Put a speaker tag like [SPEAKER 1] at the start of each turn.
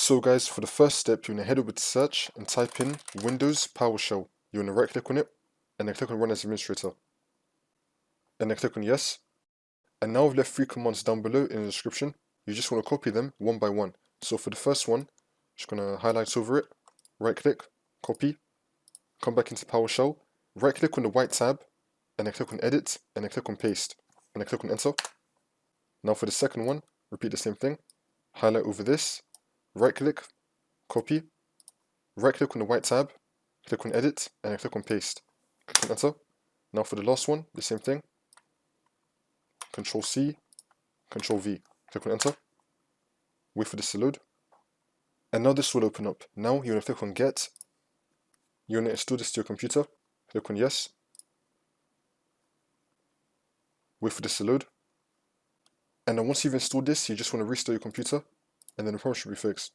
[SPEAKER 1] So guys, for the first step, you're going to head over to search and type in Windows PowerShell. You're going to right click on it and then click on Run as Administrator. And then click on Yes. And now I've left 3 commands down below in the description. You just want to copy them one by one. So for the first one, just going to highlight over it, right click, copy, come back into PowerShell, right click on the white tab, and then click on Edit, and then click on Paste, and then click on Enter. Now for the second one, repeat the same thing, highlight over this, right click, copy, right click on the white tab, click on Edit, and then click on Paste, click on Enter. Now for the last one, the same thing, Control C, Control V, click on Enter, wait for this to load, and now this will open up. Now you're going to click on Get, you're going to install this to your computer, click on Yes, wait for this to load, and then once you've installed this, you just want to restart your computer, and then the problem should be fixed.